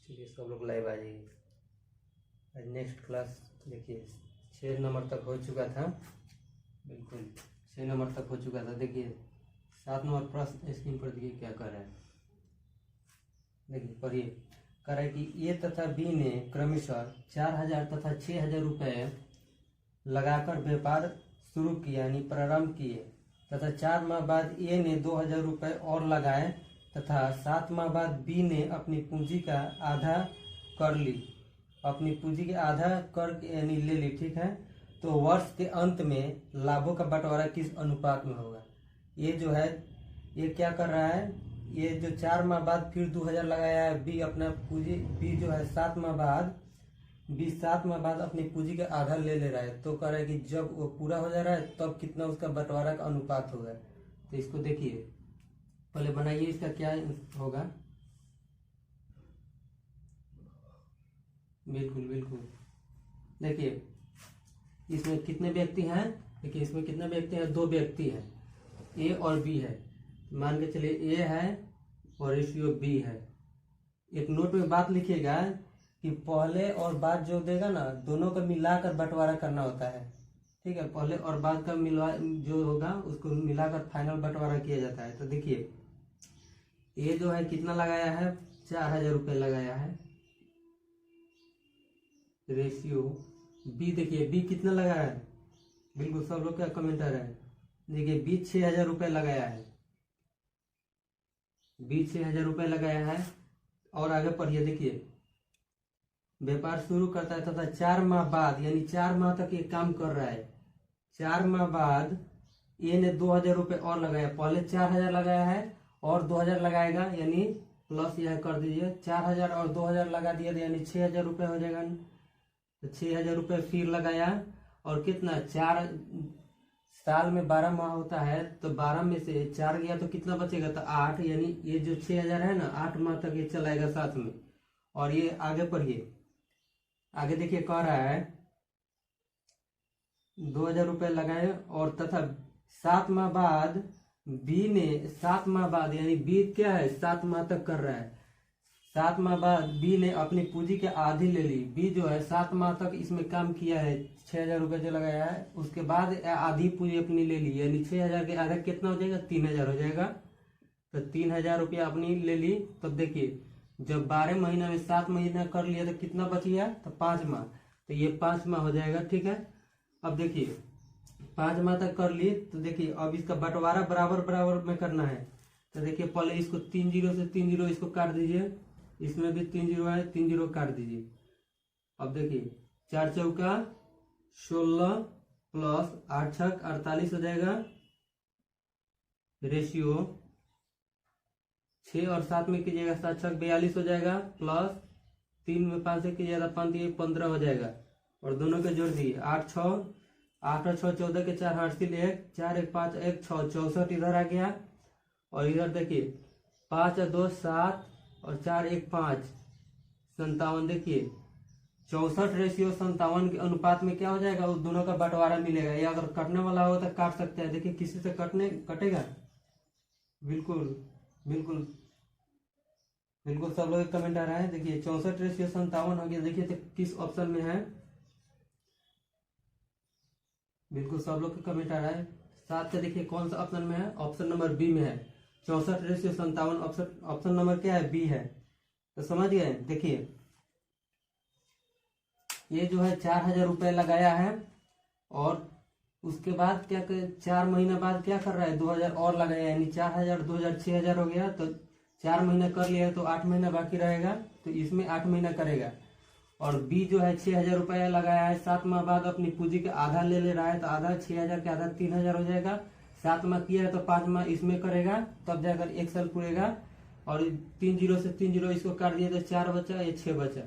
चलिए सब लोग लाइव आ जाइए। आज नेक्स्ट क्लास देखिए 6 नंबर तक हो चुका था, बिल्कुल 6 नंबर तक हो चुका था। देखिए 7 नंबर प्रश्न स्क्रीन पर देखिए क्या कर रहा है, देखिए पढ़िए। कह रहा है कि ए तथा बी ने क्रमशः 4000 तथा 6000 रुपये लगाकर व्यापार शुरू किया यानी प्रारंभ किए तथा 4 माह बाद ए ने 2000 रुपये और लगाए तथा 7 माह बाद बी ने अपनी पूंजी का आधा कर ली, अपनी पूंजी का आधा कर यानी ले ली, ठीक है। तो वर्ष के अंत में लाभों का बंटवारा किस अनुपात में होगा। ये जो है ये क्या कर रहा है, ये जो 4 माह बाद फिर 2000 लगाया है बी अपना पूंजी, बी जो है 7 माह बाद बी 7 माह बाद अपनी पूंजी का आधा ले रहा है। तो कह रहा है कि जब वो पूरा हो जा रहा है तब कितना उसका बंटवारा का अनुपात होगा। तो इसको देखिए पहले बनाइए, इसका क्या होगा। बिल्कुल बिल्कुल देखिए इसमें कितने व्यक्ति हैं, देखिए इसमें कितने व्यक्ति हैं, 2 व्यक्ति हैं, ए और बी है। मान के चलिए ए है और रेशियो बी है। एक नोट में बात लिखिएगा कि पहले और बाद जो देगा ना दोनों को मिलाकर बंटवारा करना होता है, ठीक है। पहले और बाद का मिलवा जो होगा उसको मिलाकर फाइनल बंटवारा किया जाता है। तो देखिए ये जो है कितना लगाया है, 4000 रुपये लगाया है। रेशियो बी देखिए बी कितना लगाया है, बिल्कुल सब लोग का कमेंटर है। देखिए बी 6000 रुपये लगाया है, बी 6000 रुपये लगाया है। और आगे पढ़िए, देखिए व्यापार शुरू करता है तथा 4 माह बाद यानी 4 माह तक ये काम कर रहा है। 4 माह बाद ए ने 2000 रुपये और लगाया, पहले 4000 लगाया है और 2000 लगाएगा यानी प्लस यह कर दीजिए, 4000 और 2000 लगा दिया यानी 6000 रुपये हो जाएगा। तो 6000 रुपये फिर लगाया और कितना 4 साल में 12 माह होता है तो 12 में से 4 गया तो कितना बचेगा, तो 8, यानी ये जो 6000 है ना 8 माह तक ये चलाएगा साथ में। और ये आगे पढ़िए, आगे देखिए कह रहा है 2000 रुपये लगाए और तथा 7 माह बाद बी ने 7 माह बाद यानी बी क्या है 7 माह तक कर रहा है, 7 माह बाद बी ने अपनी पूंजी के आधी ले ली। बी जो है 7 माह तक इसमें काम किया है, 6000 रुपये जो लगाया है, उसके बाद आधी पूंजी अपनी ले ली यानी 6000 के आधा कितना हो जाएगा, 3000 हो जाएगा। तो 3000 रुपया अपनी ले ली। तब देखिए जब 12 महीना में 7 महीना कर लिया तो कितना बच गया, तो 5 माह, तो ये 5 माह हो जाएगा, ठीक है। अब देखिए 5 माह तक कर ली तो देखिए अब इसका बंटवारा बराबर बराबर में करना है। तो देखिए पहले इसको 3 जीरो से 3 जीरो इसको काट दीजिए, इसमें भी 3 जीरो है, 3 जीरो काट दीजिए। अब देखिए 4 चौका 16 प्लस 8 छक 48 हो जाएगा। रेशियो 6 और 7 में कीजिएगा 7 छक 42 हो जाएगा, प्लस 3 में 5 से कीजिएगा 5 दिए 15 हो जाएगा। और दोनों के जोड़ दिए 8 और 6 14 के 4 8 से 1 4 1 5 1 6 64 इधर आ गया। और इधर देखिए 5 और 2 7 और 4 1 5 57। देखिए 64 रेशियो 57 के अनुपात में क्या हो जाएगा, उस दोनों का बंटवारा मिलेगा। या अगर कटने वाला हो तो काट सकते हैं, देखिए किसी से कटेगा, बिल्कुल बिल्कुल बिल्कुल सब लोग कमेंट आ रहा है। देखिए 64 रेशियो 57 हो गया, देखिए तो किस ऑप्शन में है, बिल्कुल सब लोग का कमेंट आ रहा है। साथ से देखिए कौन सा ऑप्शन में है, ऑप्शन नंबर बी में है। 64 रेशियो 57 ऑप्शन नंबर क्या है, बी है। तो समझ गए। देखिए ये जो है 4000 रुपये लगाया है और उसके बाद क्या कर 4 महीना बाद क्या कर रहा है, 2000 और लगाया यानी 4000 2000 6000 हो गया। तो 4 महीना कर लिया तो 8 महीना बाकी रहेगा, तो इसमें 8 महीना करेगा। और बी जो है 6000 रुपया लगाया है, 7 माह बाद अपनी पूंजी का आधा ले रहा है, तो आधा 6000 के आधा 3000 हो जाएगा। 7 माह किया है तो 5 माह इसमें करेगा, तब जाकर 1 साल पूरेगा। और 3 जीरो से 3 जीरो इसको काट दिए तो 4 बचा, ये 6 बचा।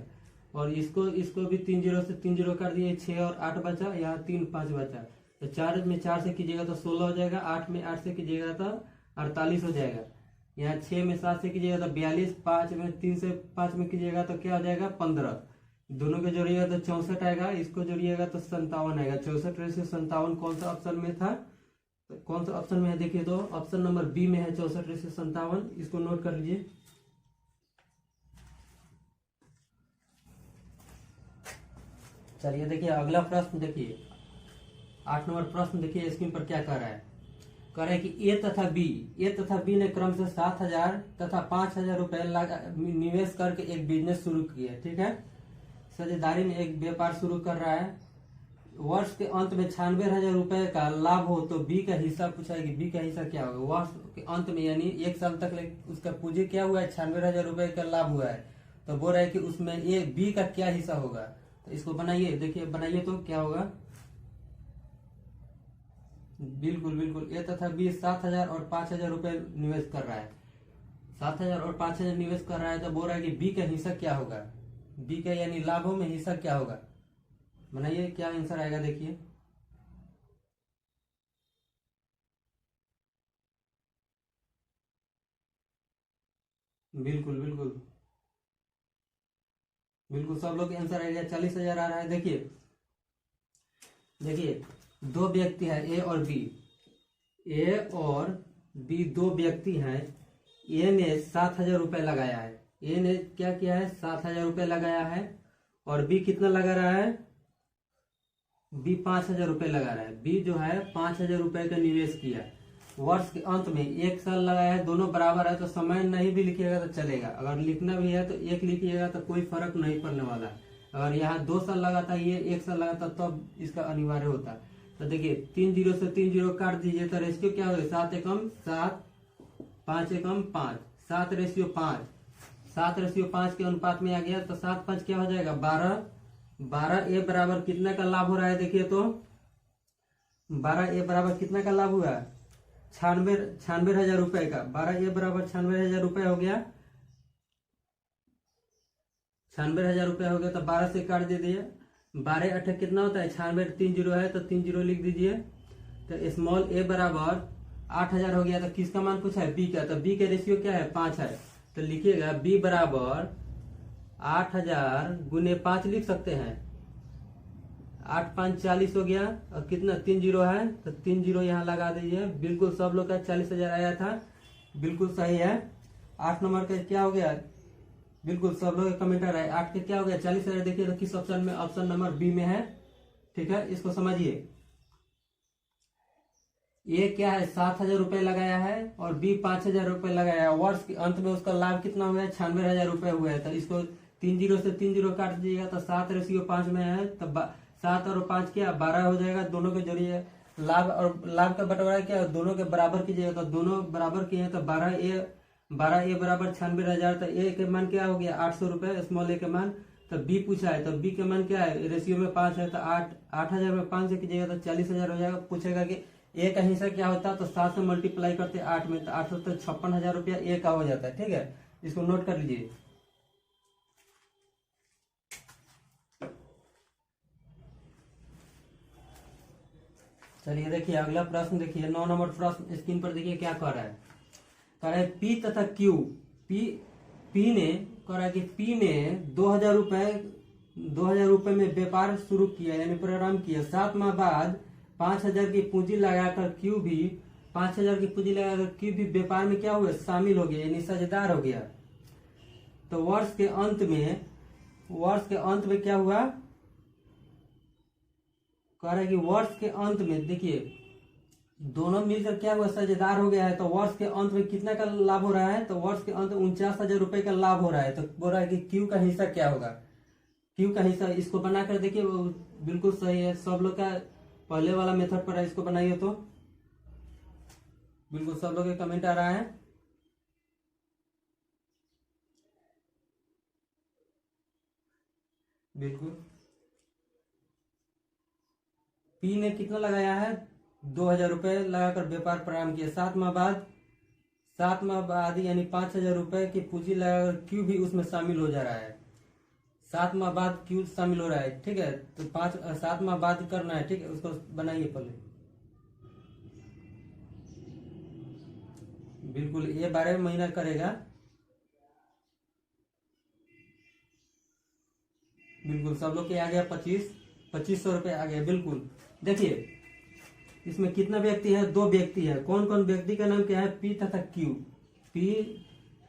और इसको भी 3 जीरो से 3 जीरो काट दिए, 6 और 8 बचा, यहाँ 3 5 बचा। तो 4 में 4 से कीजिएगा तो 16 हो जाएगा, 8 में 8 से कीजिएगा तो 48 हो जाएगा। यहाँ 6 में 7 से कीजिएगा तो 42, 5 में 3 से 5 में कीजिएगा तो क्या हो जाएगा 15। दोनों के जोड़िएगा तो 64 आएगा, इसको जोड़िएगा तो 57 आएगा। 64 रेशियो 57 कौन सा ऑप्शन में था, तो कौन सा ऑप्शन में है, देखिए तो ऑप्शन नंबर बी में है 64 रेशियो 57। इसको नोट कर लीजिए। चलिए देखिए अगला प्रश्न देखिए 8 नंबर प्रश्न देखिए स्क्रीन पर क्या कह रहा है। कह रहा है कि ए तथा बी ने क्रम से 7,000 तथा 5,000 रुपए निवेश करके एक बिजनेस शुरू किया। ठीक है, साझेदारी में एक व्यापार शुरू कर रहा है। वर्ष के अंत में 96,000 रुपए का लाभ हो तो बी का हिस्सा पूछा है कि बी का हिस्सा क्या होगा। वर्ष के अंत में यानी 1 साल तक उसका पूंजी क्या हुआ है, 96,000 रुपए का लाभ हुआ है। तो बोल रहा है कि उसमें ए बी का क्या हिस्सा होगा। तो इसको बनाइए, देखिए बनाइए तो क्या होगा। बिल्कुल बिल्कुल ए तथा बी 7,000 और 5,000 रुपए निवेश कर रहा है। 7,000 और 5,000 निवेश कर रहा है तो बोल रहा है कि बी का हिस्सा क्या होगा। बी का यानी लाभों में हिस्सा क्या होगा। बनाइए क्या आंसर आएगा देखिए। बिल्कुल बिल्कुल बिल्कुल सब लोग आंसर आएगा 40,000 आ रहा है। देखिए देखिए 2 व्यक्ति है ए और बी। ए और बी 2 व्यक्ति हैं। ए ने 7,000 रुपए लगाया है। ए ने क्या किया है, 7,000 रुपए लगाया है। और बी कितना लगा रहा है, बी 5,000 रुपए लगा रहा है। बी जो है 5,000 रुपए का निवेश किया। वर्ष के अंत में 1 साल लगाया है, दोनों बराबर है तो समय नहीं भी लिखिएगा तो चलेगा। अगर लिखना भी है तो 1 लिखिएगा तो कोई फर्क नहीं पड़ने वाला। अगर यहाँ 2 साल लगा था, ये 1 साल लगा था, तब इसका अनिवार्य होता। तो देखिए 3 जीरो से 3 जीरो काट दीजिए तो रेशियो क्या होगा, 7 एकम 7, 5 एकम 5, 7:5। 7:5 के अनुपात में आ गया तो 7 5 क्या हो जाएगा, 12। 12 ए बराबर कितना का लाभ हो रहा है देखिए तो 12 ए बराबर कितना का लाभ हुआ, 96,000 रुपए का। 12 ए बराबर 96,000 रुपए हो गया। 96,000 रुपए हो गया तो 12 से काट दे दिए। 12 8 कितना होता है, 96, 3 जीरो है तो 3 जीरो लिख दीजिए। तो स्मॉल ए बराबर 8,000 हो गया। तो किसका मान पूछा है, बी का। तो बी का रेशियो क्या है, 5 है। तो लिखिएगा बी बराबर 8,000 गुने 5 लिख सकते हैं। 8 5 40 हो गया। और कितना, 3 जीरो है तो 3 जीरो यहाँ लगा दीजिए। बिल्कुल सब लोग का 40,000 आया था, बिल्कुल सही है। 8 नंबर का क्या हो गया, बिल्कुल सब लोग कमेंट आ रहा है। 8 के क्या हो गया, 40,000। देखिए तो किस ऑप्शन में, ऑप्शन नंबर बी में है। ठीक है, इसको समझिए। ये क्या है, 7,000 रुपए लगाया है और बी 5,000 रुपए लगाया है। वर्ष के अंत में उसका लाभ कितना हुआ है, 96,000 रुपए हुआ है। तो इसको 3 जीरो से 3 जीरो काट दीजिएगा तो 7:5 में है। तो 7 और 5 क्या, 12 हो जाएगा। दोनों के जरिए लाभ और लाभ का बंटवारा क्या, दोनों के बराबर कीजिएगा। तो दोनों बराबर किए हैं तो 12 ए बराबर 96,000। तो ए के मान क्या हो गया, 800 रुपए, स्मॉल ए के मान। तो बी पूछा है तो बी के मान क्या है, रेशियो में 5 है। तो 8,000 में 5 से कीजिएगा तो 40,000 हो जाएगा। पूछेगा कि ए का हिस्सा क्या होता है, तो 7 से मल्टीप्लाई करते 8 में, तो 8 तो 56,000 रुपया ए का हो जाता है। ठीक है, इसको नोट कर लीजिए। चलिए देखिए अगला प्रश्न देखिए 9 नंबर प्रश्न स्क्रीन पर देखिए क्या कह रहा है। कह रहा है पी तथा क्यू, पी ने कह रहा है कि पी ने 2,000 रुपए में व्यापार शुरू किया यानी प्रारंभ किया। 7 माह बाद 5,000 की पूंजी लगाकर क्यू भी 5,000 की पूंजी लगाकर क्यू भी व्यापार में क्या हुआ, शामिल हो गया यानी साझेदार हो गया। तो वर्ष के अंत में क्या हुआ, कह रहा है कि वर्ष के अंत में देखिए दोनों मिलकर क्या हुआ, साझेदार हो गया है। तो वर्ष के अंत में कितना का लाभ हो रहा है, तो वर्ष के अंत में 49,000 रुपए का लाभ हो रहा है। तो बोल रहा है कि क्यू का हिस्सा क्या होगा, क्यू का हिस्सा। इसको बनाकर देखिए बिल्कुल सही है। सब लोग का पहले वाला मेथड पर है, इसको बनाइए तो बिल्कुल सब लोग के कमेंट आ रहा है। बिल्कुल पी ने कितना लगाया है, 2,000 रुपए लगाकर व्यापार प्रारंभ किया। 7 माह बाद यानी 5,000 रुपए की पूंजी लगाकर क्यू भी उसमें शामिल हो जा रहा है। 7 माह बाद क्यू शामिल हो रहा है। ठीक है, तो 7 माह बाद करना है। ठीक है, उसको बनाइए पहले। बिल्कुल ये 12 महीना करेगा। बिल्कुल सब लोग के आ गया 2500 रुपए आ गया। बिल्कुल देखिए इसमें कितना व्यक्ति है, 2 व्यक्ति है। कौन कौन व्यक्ति का नाम क्या है, पी तथा क्यू। पी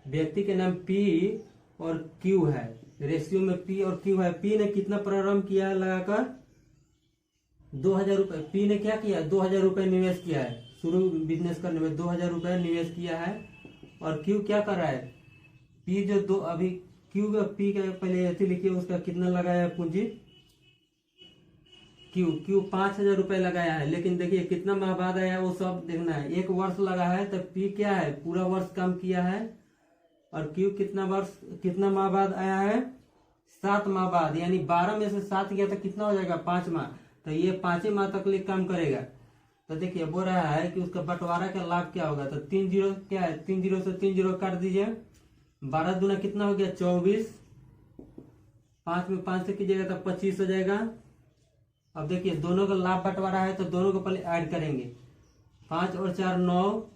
व्यक्ति के नाम पी और क्यू है। रेशियो में पी और क्यू है। पी ने कितना प्रारंभ किया है लगाकर 2000 रुपए। पी ने क्या किया 2000 रुपए निवेश किया है, शुरू बिजनेस करने में 2000 रुपए निवेश किया है। और क्यू क्या कर रहा है, पी जो दो अभी क्यू का पी का पहले ऐसे लिखिए उसका कितना लगाया है पूंजी। क्यू 5000 रुपए लगाया है, लेकिन देखिए कितना माह बाद आया है वो सब देखना है। 1 वर्ष लगा है तो पी क्या है पूरा वर्ष काम किया है। और क्यू कितना माह बाद आया है 7 माह बाद, यानी 12 में से 7 गया तो कितना हो जाएगा 5 माह, तो ये 5 माह तक लिए काम करेगा। तो देखिए बोल रहा है कि उसका बंटवारा का लाभ क्या होगा, तो 3 जीरो क्या है 3 जीरो से 3 जीरो काट दीजिए। 12 दूना कितना हो गया 24, 5 में 5 से कीजिएगा तो 25 हो जाएगा। अब देखिए दोनों का लाभ बंटवारा है तो दोनों को पहले ऐड करेंगे। 5 और 4 9,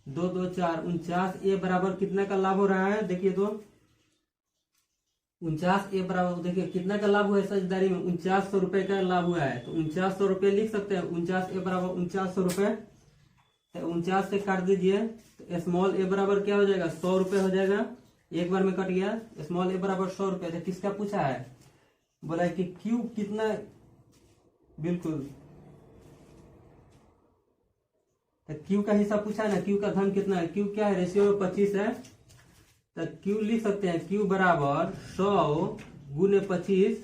2 2 4 49। ए बराबर कितना का लाभ हो रहा है, देखिए तो 49। ए बराबर देखिए कितना का लाभ हुआ है साझेदारी में 4900 रुपए का लाभ हुआ है, तो 4900 रुपए लिख सकते हैं। 49 ए बराबर 4900 रुपए, तो 49 से काट दीजिए तो स्मॉल ए बराबर क्या हो जाएगा 100 रुपए हो जाएगा। एक बार में कट गया। स्मॉल ए बराबर 100 रुपए। तो किसका पूछा है, बोला है कि क्यू कितना, बिल्कुल तो क्यू का हिस्सा पूछा है ना, क्यू का धन कितना है। क्यू क्या है रेशियो में 25 है, तो क्यू लिख सकते हैं क्यू बराबर 100 गुने 25।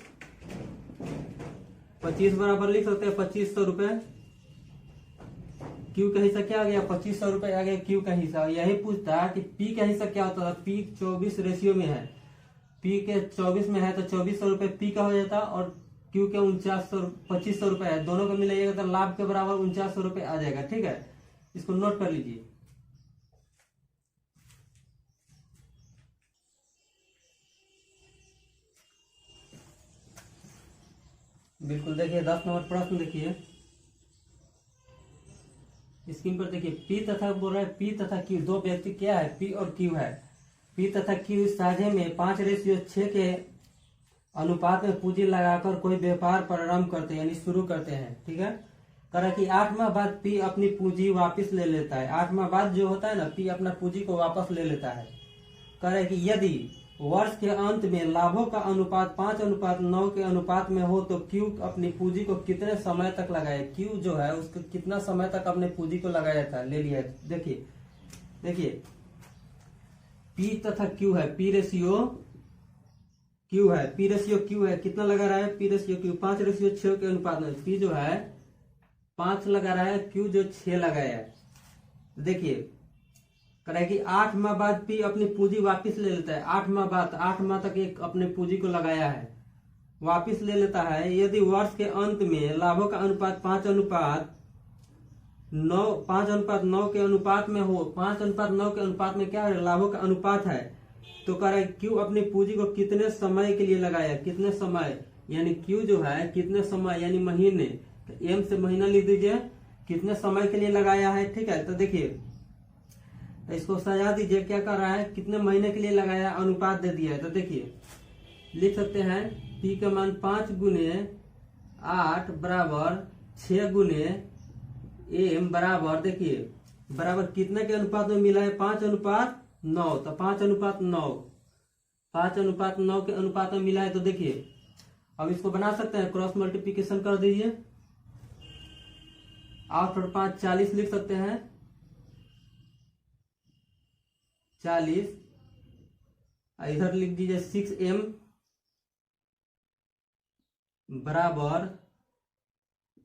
25 बराबर लिख सकते हैं 2500 रुपए। क्यू का हिस्सा क्या आ गया 2500 रुपए आ गया क्यू का हिस्सा। यही पूछता है कि पी का हिस्सा क्या होता था। पी 24 रेशियो में है, पी के 24 में है तो 2400 रुपए पी का हो जाता, और क्यू के 2500 रुपए है, दोनों को मिलाइएगा तो लाभ के बराबर 4900 रुपए आ जाएगा। ठीक है, इसको नोट कर लीजिए। बिल्कुल देखिए 10 नंबर प्रश्न देखिए स्क्रीन पर देखिए। पी तथा बोल रहा है पी तथा क्यू दो व्यक्ति क्या है, पी और क्यू है। पी तथा क्यू साझे में 5:6 के अनुपात में पूंजी लगाकर कोई व्यापार प्रारंभ करते हैं, यानी शुरू करते हैं। ठीक है, कह रहा है कि 8 माह बाद पी अपनी पूंजी वापस ले लेता है। 8 माह बाद जो होता है ना, पी अपना पूंजी को वापस ले लेता है। कह रहा है कि यदि वर्ष के अंत में लाभों का अनुपात 5:9 के अनुपात में हो तो क्यू अपनी पूंजी को कितने समय तक लगाए। क्यू जो है उसको कितना समय तक अपने पूंजी को लगाया था, ले लिया है। देखिए पी तथा क्यू है, पी रेशियो क्यू है, पी रेशियो क्यू है, कितना लगा रहा है पी रेशियो क्यू 5:6 के अनुपात में। पी जो है 5 लगा रहा है, क्यू जो 6 लगाया है। देखिए कह रहा है कि 8 माह बाद पी अपनी पूंजी वापस ले लेता है। 8 माह बाद, 8 माह तक एक अपने पूंजी को लगाया है, वापस ले लेता है। यदि वर्ष के अंत में लाभों का अनुपात 5:9 के अनुपात में हो, 5:9 के अनुपात में क्या है लाभों का अनुपात है, तो कह रहा है क्यू अपनी पूंजी को कितने समय के लिए लगाया। कितने समय, यानी क्यू जो है कितने समय यानी महीने, तो एम से महीना लिख दीजिए, कितने समय के लिए लगाया है। ठीक है, तो देखिए तो इसको सजा दीजिए। क्या कर रहा है, कितने महीने के लिए लगाया, अनुपात दे दिया है। तो देखिए लिख सकते हैं पी का मान 5 गुने 8 बराबर 6 गुने एम बराबर, देखिए बराबर कितने के अनुपात में मिला है 5:9। तो 5:9, 5:9 के अनुपात में मिला है। तो देखिए अब इसको बना सकते हैं, क्रॉस मल्टीप्लीकेशन कर दीजिए। 8 और 5 40 लिख सकते हैं, 40। इधर लिख दीजिए 6m बराबर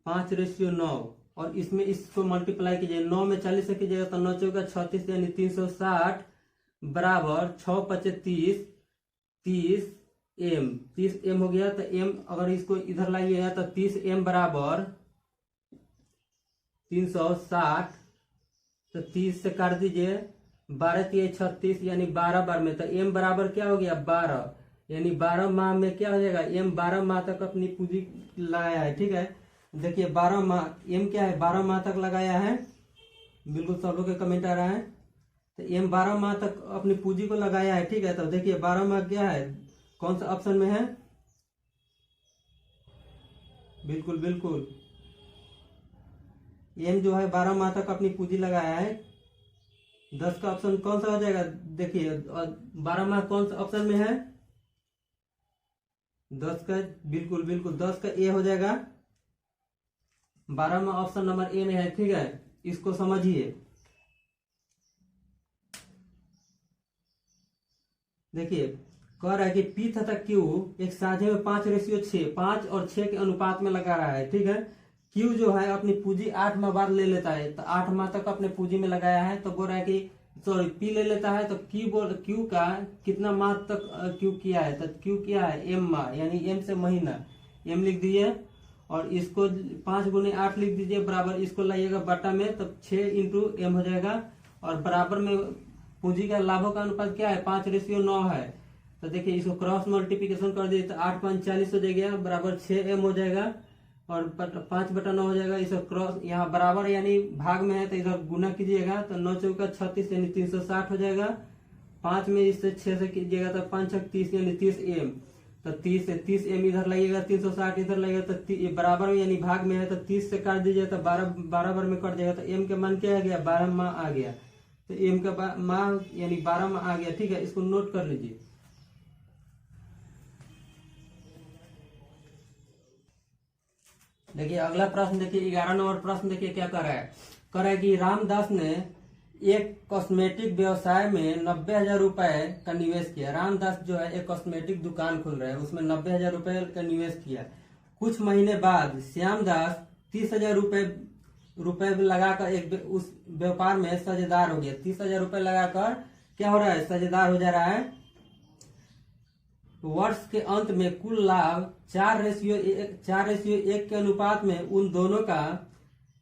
5:9, और इसमें इसको मल्टीप्लाई कीजिए। 9 में 40 से कीजिएगा तो 9 चौका 36 यानी 360 बराबर 6 5 30, 30m, 30m हो गया। तो m अगर इसको इधर लाइएगा तो 30m बराबर 360, तो 30 से काट दीजिए, 12 3 36 यानी 12 बार में। तो m बराबर क्या हो गया 12, यानी 12 माह में क्या हो जाएगा, m 12 माह तक अपनी पूंजी लगाया है। ठीक है, देखिए 12 माह, m क्या है 12 माह तक लगाया है। बिल्कुल सब लोग के कमेंट आ रहा है। तो m 12 माह तक अपनी पूंजी को लगाया है। ठीक है, तो देखिए 12 माह क्या है, कौन सा ऑप्शन में है, बिल्कुल m जो है 12 माह तक अपनी पूंजी लगाया है। 10 का ऑप्शन कौन सा हो जाएगा, देखिए 12 माह कौन सा ऑप्शन में है, 10 का बिल्कुल बिल्कुल 10 का ए हो जाएगा। 12 में ऑप्शन नंबर ए में है, ठीक है, इसको समझिए। देखिए कह रहा है कि पी तथा क्यू एक साझे में 5:6, 5 और 6 के अनुपात में लगा रहा है, ठीक है। क्यू जो है अपनी पूंजी 8 माह बाद ले लेता है, तो 8 माह तक अपने पूंजी में लगाया है, तो बोल रहा है कि सॉरी पी ले लेता है, तो क्यू का कितना माह तक क्यू किया है, तो क्यू किया है एम माह, यानी एम से महीना, एम लिख दीजिए और इसको 5 × 8 लिख दीजिए, बराबर इसको लाइएगा बटा में, तब 6 × एम हो जाएगा। और बराबर में पूंजी का लाभों का अनुपात क्या है, 5:9 है। तो देखिए इसको क्रॉस मल्टीप्लिकेशन कर दिए तो 8 × 5 = 40 हो जाएगा, बराबर 6m हो जाएगा और 5/9 हो जाएगा। इसे क्रॉस यहाँ बराबर यानी भाग में है तो इधर गुना कीजिएगा, तो 9 × 4 = 36 यानी 360 हो जाएगा। 5 में इससे 6 से कीजिएगा तो 5 × 6 = 30 यानी 30m। तो 30 से 30m इधर लाइएगा, 360 इधर लाइएगा, तो बराबर में यानी भाग में है तो 30 से काट दीजिए तो 12 बार में कट जाएगा, तो m के मान क्या आ गया, 12 माह आ गया। तो m का माह यानी 12 माह आ गया, ठीक है, इसको नोट कर लीजिए। देखिए अगला प्रश्न देखिए 11 नंबर प्रश्न देखिए क्या कर रहा है। कर रहा है कि रामदास ने एक कॉस्मेटिक व्यवसाय में 90,000 रुपए का निवेश किया। रामदास जो है एक कॉस्मेटिक दुकान खोल रहा है, उसमें 90,000 रुपए का निवेश किया। कुछ महीने बाद श्यामदास 30,000 रुपए लगाकर उस व्यापार में साझेदार हो गया। 30,000 रुपए लगाकर क्या हो रहा है, साझेदार हो जा रहा है। वर्ष के अंत में कुल लाभ 4:1 के अनुपात में उन दोनों का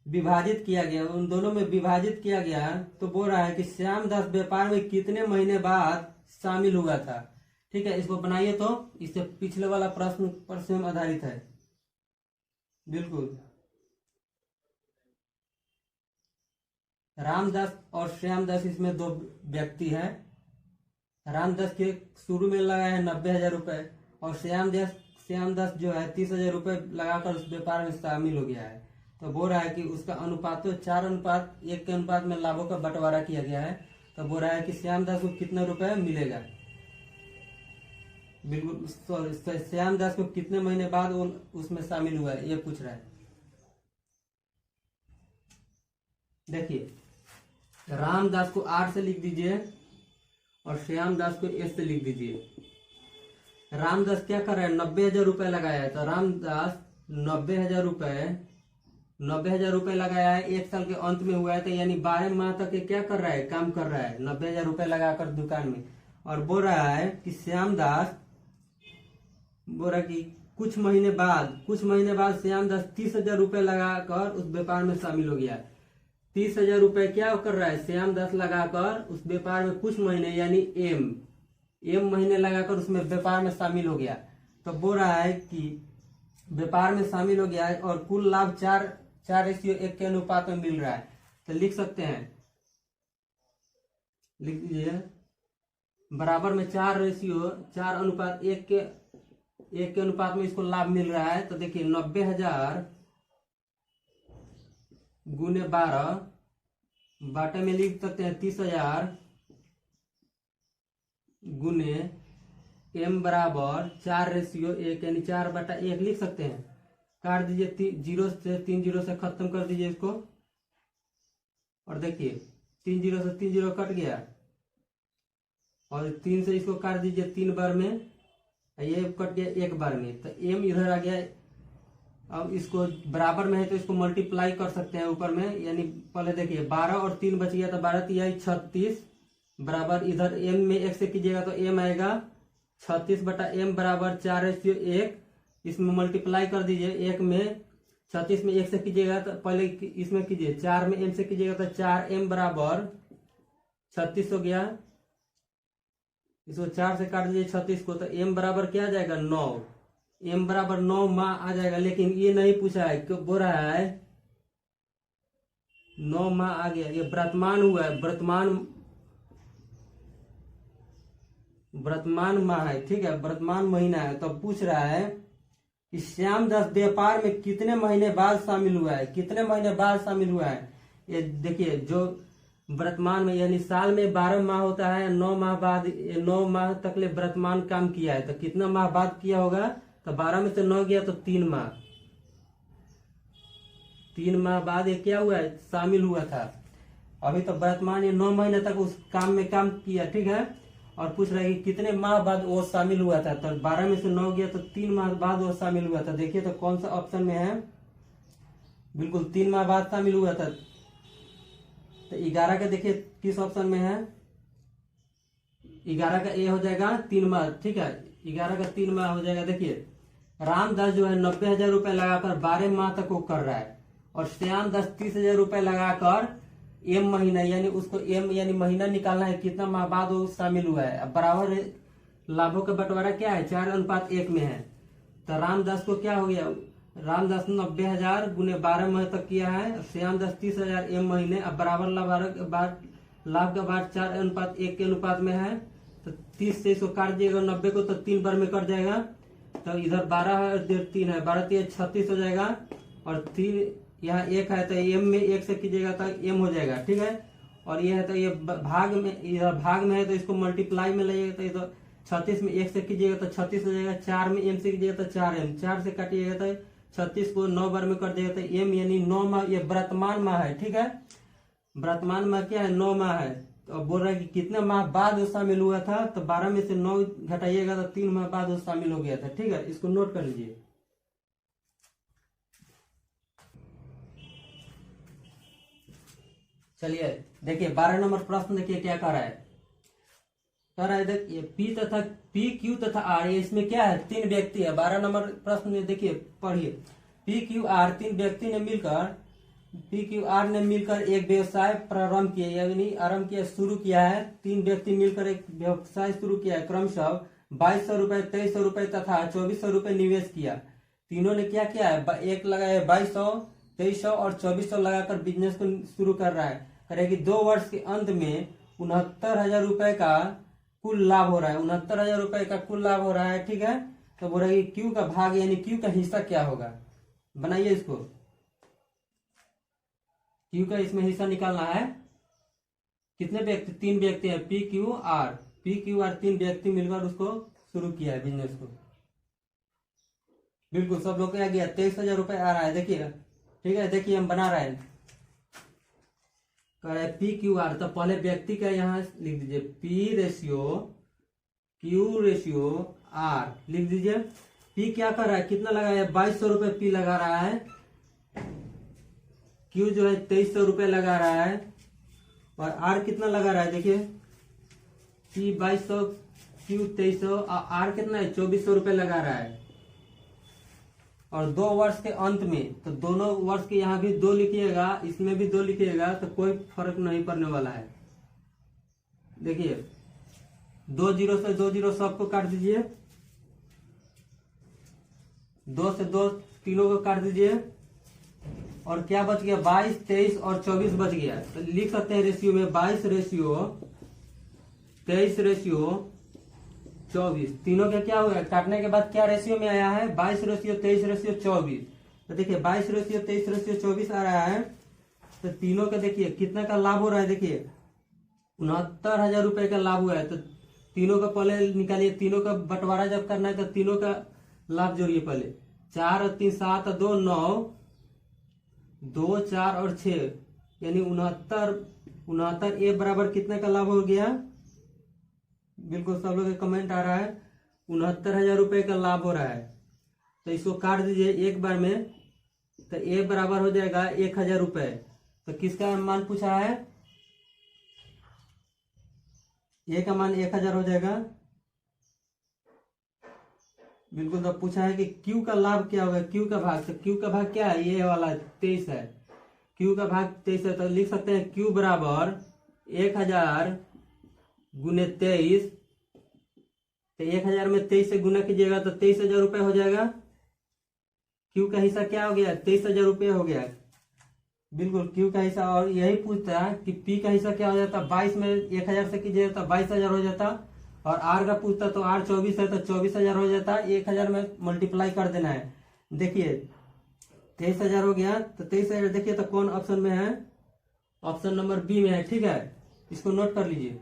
विभाजित किया गया, उन दोनों में विभाजित किया गया। तो बोल रहा है कि श्यामदास व्यापार में कितने महीने बाद शामिल हुआ था, ठीक है, इसको बनाइए। तो इससे पिछले वाला प्रश्न पर स्वयं आधारित है, बिल्कुल। रामदास और श्यामदास इसमें दो व्यक्ति हैं। रामदास के शुरू में लगाया है 90,000 रुपए और श्यामदास जो है 30,000 रुपए लगाकर उस व्यापार में शामिल हो गया है। तो बोल रहा है कि उसका अनुपात तो 4:1 के अनुपात में लाभों का बंटवारा किया गया है। तो बोल रहा है कि श्यामदास को कितना रुपए मिलेगा, बिल्कुल श्यामदास को कितने महीने बाद वो उसमें शामिल हुआ है, ये पूछ रहा है। देखिए रामदास को 8 से लिख दीजिए और श्यामदास को S से लिख दीजिए। रामदास क्या कर रहा है, 90,000 रुपए लगाया है। तो रामदास 90,000 रुपए लगाया है, 1 साल के अंत में हुआ है, तो यानी 12 माह तक ये क्या कर रहा है, काम कर रहा है 90,000 रुपए लगाकर दुकान में। और बोल रहा है कि श्यामदास बोल रहा है कि कुछ महीने बाद श्यामदास 30,000 रुपए लगाकर उस व्यापार में शामिल हो गया। 30,000 रुपए क्या कर रहा है, श्यामदास लगाकर उस व्यापार में कुछ महीने यानी एम महीने लगाकर उसमें व्यापार में शामिल हो गया। तो बोल रहा है कि व्यापार में शामिल हो गया है और कुल लाभ 4:1 के अनुपात में मिल रहा है। तो लिख सकते हैं, लिख दीजिए बराबर में 4:1 के अनुपात में इसको लाभ मिल रहा है। तो देखिए 90,000 गुने 12 बाटे में लिख सकते हैं 30,000 गुने m बराबर 4:1 यानी 4/1 लिख सकते हैं। काट दीजिए 0 से 3 0 से खत्म कर दीजिए इसको और देखिए 3 0 से 3 0 कट गया और 3 से इसको काट दीजिए 3 बार में, ये कट गया 1 बार में, तो m इधर आ गया। अब इसको बराबर में है तो इसको मल्टीप्लाई कर सकते हैं ऊपर में, यानी पहले देखिए 12 और 3 बच गया तो 12 × 36 बराबर इधर m में 1 से कीजिएगा तो m आएगा 36/m बराबर 4:1। इसमें मल्टीप्लाई कर दीजिए, 1 में 36 में 1 से कीजिएगा तो पहले इसमें कीजिए 4 में m से कीजिएगा तो 4m बराबर 36 हो गया। इसको 4 से काट दीजिए 36 को, तो m बराबर क्या आ जाएगा 9, m बराबर 9 माह आ जाएगा। लेकिन ये नहीं पूछा है, क्यों बोल रहा है 9 माह आ गया, ये वर्तमान हुआ है, वर्तमान माह है, ठीक है, वर्तमान महीना है। तो पूछ रहा है कि श्यामदास व्यापार में कितने महीने बाद शामिल हुआ है, कितने महीने बाद शामिल हुआ है। ये देखिए जो वर्तमान में यानी साल में 12 माह होता है, 9 माह बाद 9 माह तक ले वर्तमान काम किया है, तो कितना माह बाद किया होगा, तो तो 12 में से 9 गया तो 3 माह, 3 माह बाद ये क्या हुआ है, शामिल हुआ था। अभी तो वर्तमान ये 9 महीने तक उस काम में काम किया, ठीक है। और पूछ रहा है कि कितने माह बाद वो शामिल हुआ था, तो 12 में से 9 गया तो 3 माह बाद वो शामिल हुआ था। देखिए तो कौन सा ऑप्शन में है, बिल्कुल 3 माह बाद शामिल हुआ था। तो 11 का देखिए किस ऑप्शन में है, 11 का ए हो जाएगा 3 माह, ठीक है। 11 का 3 माह हो जाएगा। देखिए रामदास जो है 90,000 रुपए लगाकर 12 माह तक वो कर रहा है, और श्याम दास 30,000 रुपए लगाकर एम महीना, यानी उसको एम यानी महीना निकालना है, कितना माह बाद वो शामिल हुआ है। अब बराबर लाभों का बंटवारा क्या है, 4:1 में है। तो रामदास को क्या हो गया, रामदास 90,000 गुने 12 माह तक किया है, श्याम दास 30,000 एम महीने। अब बराबर लाभ का बाट 4:1 के अनुपात में है। तो 30 से इसको काट दिएगा, 90 को तो 3 बार में कट जाएगा। तो इधर 12 है, 3 है, 12 3 36 हो जाएगा। और 3 यहाँ 1 है तो एम में 1 से कीजिएगा तो एम हो जाएगा, ठीक है। और ये है तो ये भाग में, इधर भाग में है तो इसको मल्टीप्लाई में लाइएगा तो ये तो 36 में 1 से कीजिएगा तो 36 हो जाएगा। 4 में एम से कीजिएगा तो 4m, 4 से काटिएगा तो 36 को 9 बार में कर दिएगा तो एम यानी 9 माह, ये वर्तमान माह है, ठीक है। वर्तमान माह क्या है, 9 माह है। तो अब बोल रहा है कि कितने माह बाद वो शामिल हुआ था, तो 12 में से 9 घटाइएगा तो 3 माह बाद वो शामिल हो गया था, ठीक है। इसको नोट कर लीजिए। चलिए देखिए 12 नंबर प्रश्न देखिए क्या कर रहा है, देखिए पी क्यू तथा आर, इसमें क्या है, 3 व्यक्ति है। 12 नंबर प्रश्न में देखिए पढ़िए, पी क्यू आर 3 व्यक्ति ने मिलकर, पी क्यू आर ने मिलकर एक व्यवसाय प्रारंभ किया, यानी आरंभ किया, शुरू किया है। 3 व्यक्ति मिलकर एक व्यवसाय शुरू किया है। क्रमशः 2200 रुपए, 2300 रुपए तथा 2400 रुपए निवेश किया। तीनों ने क्या किया है, एक लगाया 2200, 2300 और 2400 लगाकर बिजनेस को शुरू कर रहा है। करेगी 2 वर्ष के अंत में 69,000 रुपए का कुल लाभ हो रहा है, 69,000 रुपए का कुल लाभ हो रहा है, ठीक है। तो बोल रही क्यू का भाग यानी क्यू का हिस्सा क्या होगा, बनाइए इसको। क्यू का इसमें हिस्सा निकालना है। कितने व्यक्ति, 3 व्यक्ति है, पी क्यू आर, 3 व्यक्ति मिलकर उसको शुरू किया है बिजनेस को। बिल्कुल सब लोग क्या गया, 23,000 रुपए आ रहा है, देखिए, ठीक है। देखिए हम बना रहे हैं, पी क्यू आर, तो पहले व्यक्ति का यहाँ लिख दीजिए, P ratio Q ratio R लिख दीजिए। पी क्या कर रहा है, कितना लगाया है, 2200 रुपए पी लगा रहा है। क्यू जो है 2300 रुपए लगा रहा है। और आर कितना लगा रहा है, देखिए पी 2200, क्यू 2300, और आर कितना है, 2400 रुपए लगा रहा है। और 2 वर्ष के अंत में, तो दोनों वर्ष के यहाँ भी 2 लिखिएगा, इसमें भी 2 लिखिएगा, तो कोई फर्क नहीं पड़ने वाला है। देखिए 2 जीरो से 2 जीरो सबको काट दीजिए, 2 से 2 तीनों को काट दीजिए। और क्या बच गया, 22, 23 और 24 बच गया। तो लिख सकते हैं रेशियो में 22 रेशियो 23 रेशियो 24, तीनों का क्या हुआ, काटने के बाद क्या रेशियो में आया है, 22 रेशियो 23 रेशियो 24। तो देखिए 22 रेशियो 23 रेशियो 24 आ रहा है। तो तीनों का देखिए कितना का लाभ हो रहा है, देखिए 69,000 रुपए का लाभ हुआ है। तो तीनों का पहले निकालिए, तीनों का बंटवारा जब करना है तो तीनों का लाभ जोड़िए पहले। 4 और 3 7 और 2 9, 2 4 और 6 यानी 69 ए बराबर कितने का लाभ हो गया, बिल्कुल सब लोग कमेंट आ रहा है, 69,000 रुपए का लाभ हो रहा है। तो इसको काट दीजिए एक बार में, तो ए बराबर हो जाएगा 1,000 रुपए। तो किसका मान पूछा है, ए का मान 1,000 हो जाएगा, बिल्कुल। तो पूछा है कि क्यू का लाभ क्या होगा, क्यू का भाग, तो क्यू का भाग क्या है, ये वाला 23 है, क्यू का भाग 23 है। तो लिख सकते हैं क्यू बराबर 1,000 गुने 23, तो 1,000 में 23 से गुना कीजिएगा तो 23,000 रुपए हो जाएगा। क्यू का हिस्सा क्या हो गया, 23,000 रुपये हो गया, बिल्कुल क्यू का हिस्सा। और यही पूछता है कि पी का हिस्सा क्या हो जाता, 22 में 1,000 से कीजिएगा तो 22,000 हो जाता। और आर का पूछता तो आर 24 है तो 24,000 हो जाता, 1,000 में मल्टीप्लाई कर देना है। देखिए 23,000 हो गया, तो 23,000 देखिए तो कौन ऑप्शन में है, ऑप्शन नंबर बी में है, ठीक है। इसको नोट कर लीजिए।